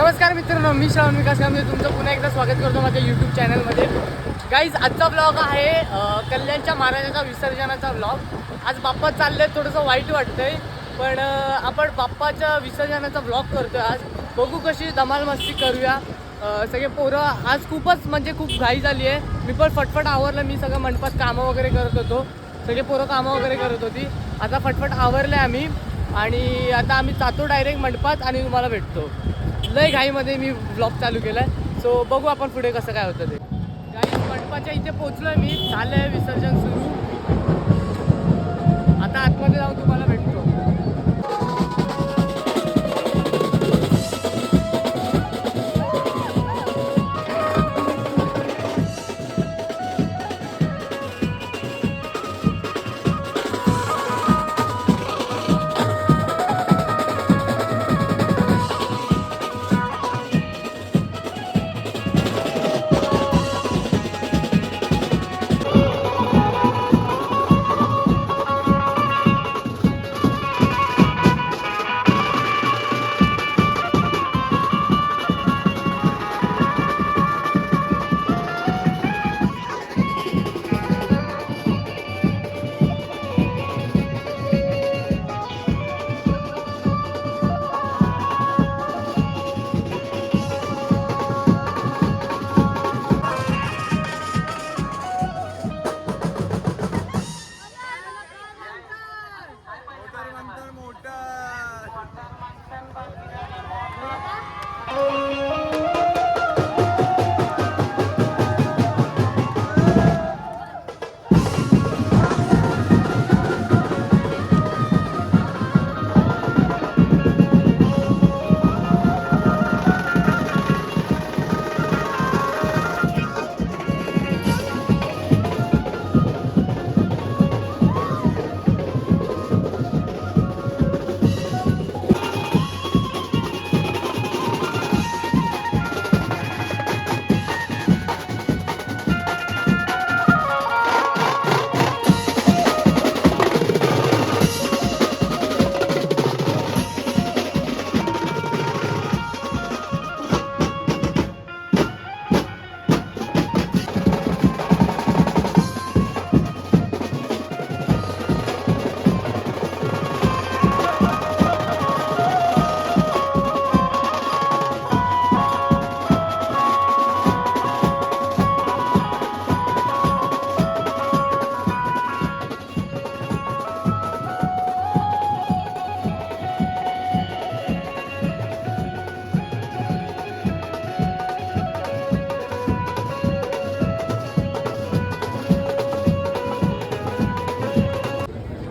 नमस्कार मित्रांनो, मी श्रावण विकास कांबळे तुमचं पुन्हा एकदा स्वागत करतो माझ्या यूट्यूब चॅनलमध्ये. गाईज, आजचा ब्लॉग आहे कल्याणच्या महाराजांच्या विसर्जनाचा ब्लॉग. आज बाप्पा चालले, थोडंसं वाईट वाटतंय, पण आपण बाप्पाच्या विसर्जनाचा ब्लॉग करतोय. आज बघू कशी धमाल मस्ती करूया. सगळे पोरं आज खूपच म्हणजे खूप घाई झाली आहे. मी पण फटफट आवरलं. मी सगळं मंडपात कामं वगैरे करत होतो. सगळे पोरं कामं वगैरे करत होती. आता फटफट आवरले आम्ही आणि आता आम्ही जातो डायरेक्ट मंडपात आणि तुम्हाला भेटतो. लय घाईमध्ये मी ब्लॉग चालू केला आहे. सो बघू आपण पुढे कसं काय होतं ते. गाई, मंडपाच्या इथे पोचलो आहे मी. झालं आहे विसर्जन सुरू. आता आतमध्ये जाऊन तुम्हाला भेटतो.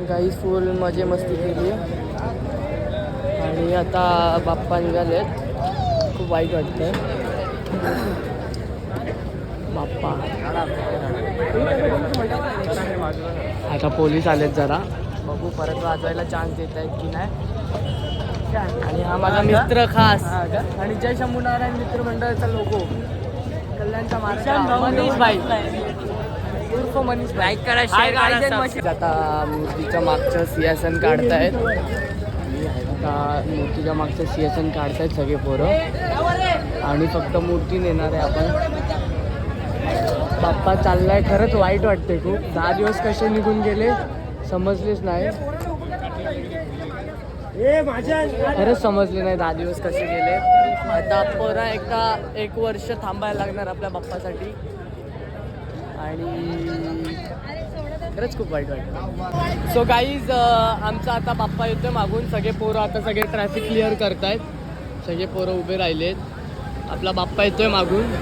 काही फुल मजे मस्ती केली आणि आता बाप्पा निघालेत. खूप वाईट वाटतंय. बाप्पा आता पोलीस आलेत. जरा बघू परत वाजवायला चान्स देत आहेत की नाही. आणि हा माझा मित्र खास आणि जय शंभू नारायण मित्रमंडळाचा लोगो कल्याणचा महाराज मनीष भाई उर्फ मनीष. लाईक करा, शेअर करा. आता मूर्तीच्या मागचं सिंहासन काढतायत. आता मूर्तीच्या मागचं सिंहासन काढतायत सगळे पोरं आणि फक्त मूर्ती नेणार आहे आपण. बाप्पा चाललाय. खरंच वाईट वाटते खूप. 10 दिवस कसे निघून गेले समजलेच नाही. खरंच समजले नाही 10 दिवस कसे गेले. आता परत एकदा 1 वर्ष थांबायला लागणार आपल्या बाप्पासाठी आणि खरंच खूप वाईट वाटतं. सो गाईज, आमचा आता बाप्पा येतोय मागून. सगळे पोरं आता सगळे ट्रॅफिक क्लिअर करतायत. सगळे पोरं उभे राहिलेत. आपला बाप्पा येतोय मागून.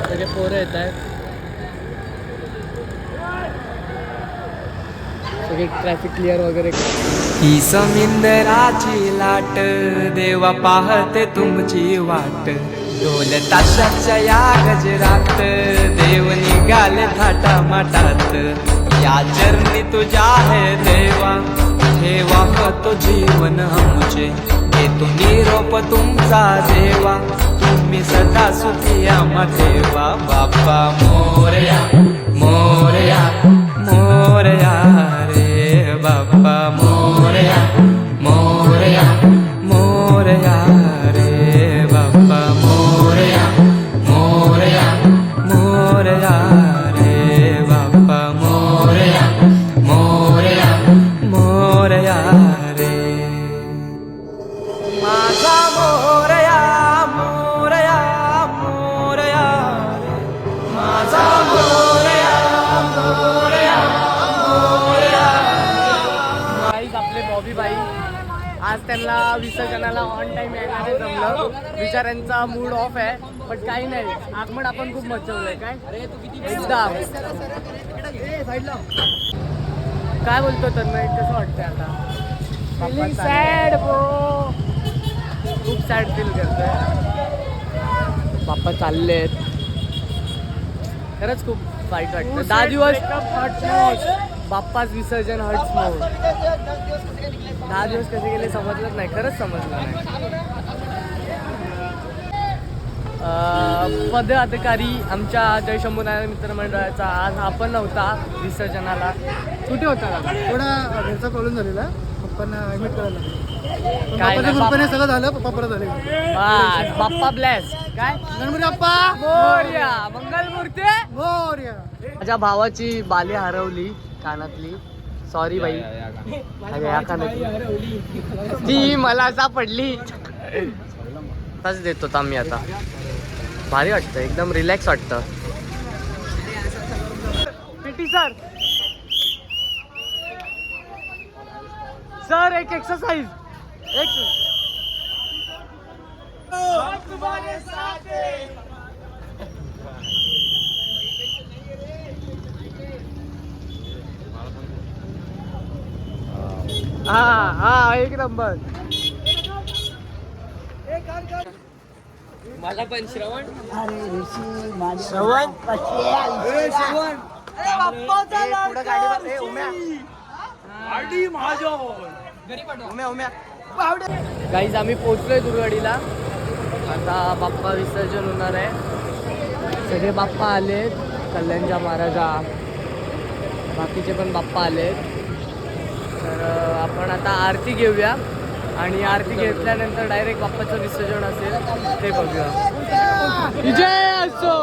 सगळे पोरं येत आहेत. सगळे ट्रॅफिक क्लिअर वगैरे. ही समिंदराची लाट देवा पाहते तुमची वाट. ढोल ताशाच्या या गजरात देव निघाले थाटा माटात. या चरणी तुझ्या है देवा ठेवा तो जीवन आमचे. घेतो निरोप तुमचा देवा तुम्ही सदा सुखी आम्हा ठेवा. बाप्पा मोरया मोरया मोरया रे बाप्पा मोरया मोरया मोरया रे बाप्पा. त्यांना विसर्जनाला ऑन टाइम यायला नाही जमलं. बिचाऱ्यांचा मूड ऑफ आहे, पण काही नाही. आगमन आपण खूप मजवलंय काय एकदा. काय बोलतो तन्मय, कसं वाटतंय आता? सॅड ब्रो, खूप सॅड फील करतोय. बाप्पा चाललेत, खरंच खूप वाईट वाटतं. 10 दिवस बाप्पाच विसर्जन हर्ट्स मोड. 10 दिवस कसे गेले समजलंच नाही, खरंच समजलं नाही. पदाधिकारी आमच्या जय शंभूनारायण मित्रमंडळाचा आज हा पण नव्हता विसर्जनाला. कुठे होता दादा? थोडा घरचा प्रॉब्लेम झालेला, पप्पांना ऍडमिट करायला लागलं. काय पप्पाच्या नाही, कृपेने सगळं झालं, पप्पा परत झाले. बस, बाप्पा ब्लेस. काय गणपती बाप्पा मोरया, मंगलमूर्ती मोरया. माझ्या भावाची बाली हरवली कानातली. सॉरी बाई, अरे या कानातली ती मला सापडली. आताच देत होता मी. आता भारी वाटतं, एकदम रिलॅक्स वाटतं. पीटी सर, सर एक एक्सरसाइज. हा हा, एक नंबर. मला पण श्रवण श्रवण गाईज आम्ही पोहोचलोय दुर्गडीला. आता बाप्पा विसर्जन होणार आहे. सगळे बाप्पा आलेत, कल्याणच्या महाराजा, बाकीचे पण बाप्पा आलेत. तर आपण आता आरती घेऊया आणि आरती घेतल्यानंतर डायरेक्ट बाप्पाचं विसर्जन असेल ते बघूया. विजय असो.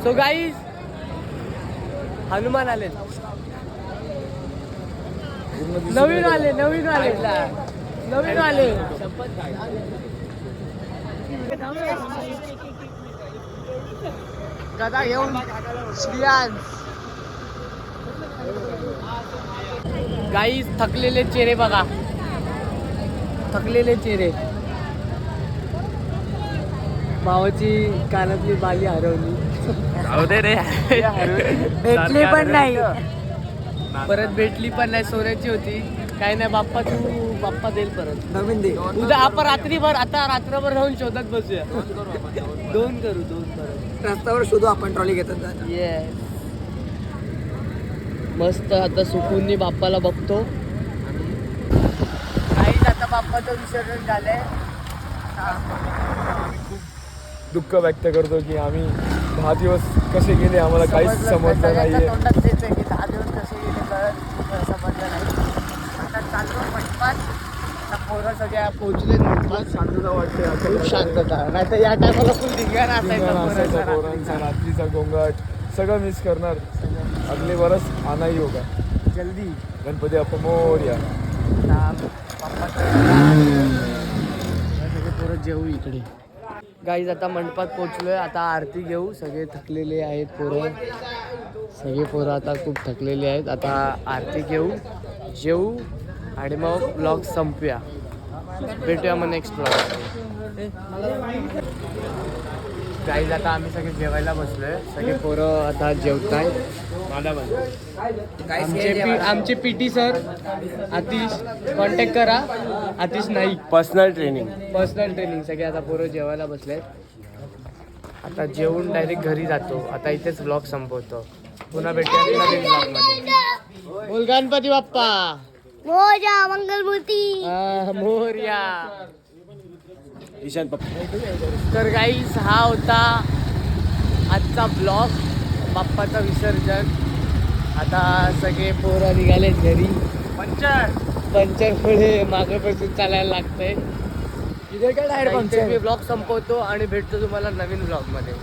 सो गाईज, हनुमान आले, नवीन आले नवीन आले नवीन आले. गदा घेऊन श्रियांश. गाईज थकलेले चेहरे बघा, थकलेले चेहरे. भावाची कानातली बाली हरवली. भेटली पण नाही, परत भेटली पण नाही. सोन्याची होती. काही नाही, बाप्पा तू बाप्पा देईल परत नवीन दे. उद्या आपण रात्रीभर, आता रात्रभर राहून शोधत बसूया. दोन परत रस्त्यावर शोधू आपण, ट्रॉली घेतात. येस, मस्त. आता सुकूननी बाप्पाला बघतो. काहीच आता बाप्पाचं विसर्जन झालंय. दुःख व्यक्त करतो की आम्ही 10 दिवस कसे गेले आम्हाला काहीच समजलं नाहीये. तोंडात तेच आहे की 10 दिवस कसे गेले कळत समजलं नाही. आता चाललो पटपट. पोरं सगळ्या पोहोचले मंडपात. शांतता वाटते खूप शांतता. नाही तर या टायमाला फुल धिंगाणा असायचा असायचा पोरांचा पोरांचा, रात्रीचा. रात्रीचा गोंगाट सगळं मिस करणार. अगले बरस आनाही होगा. जल्दी गणपती बाप्पा मोरया. सगळे पोरं जेवू इकडे. गाईज आता मंडपात पोहोचलोय. आता आरती घेऊ. सगळे थकलेले आहेत पोरं. सगळे पोरं आता खूप थकलेले आहेत. आता आरती घेऊ, जेवू आणि मग ब्लॉग संपूया. भेटूया मग नेक्स्ट ब्लॉग. गाईज आता आम्ही सगळे जेवायला बसलोय. सगळे पोरं आता जेवत आहेत. आमचे पीटी सर आतिश, कॉन्टॅक्ट करा. Atish Naik, personal training. सगळे आता पोरं जेवायला बसलेत. आता जेवून डायरेक्ट घरी जातो. आता इथेच ब्लॉग संपवतो. पुन्हा भेटूया नवीन ब्लॉग मध्ये. बोल गणपती बाप्पा मोरया मंगलमूर्ती. मोरया. तर गाईस हा होता आजचा ब्लॉग, बाप्पाचं विसर्जन. आता सगळे पोरं निघालेत घरी. पंचरमुळे मागे पासून चालायला लागतंय. मी ब्लॉग संपवतो आणि भेटतो तुम्हाला नवीन ब्लॉग मध्ये.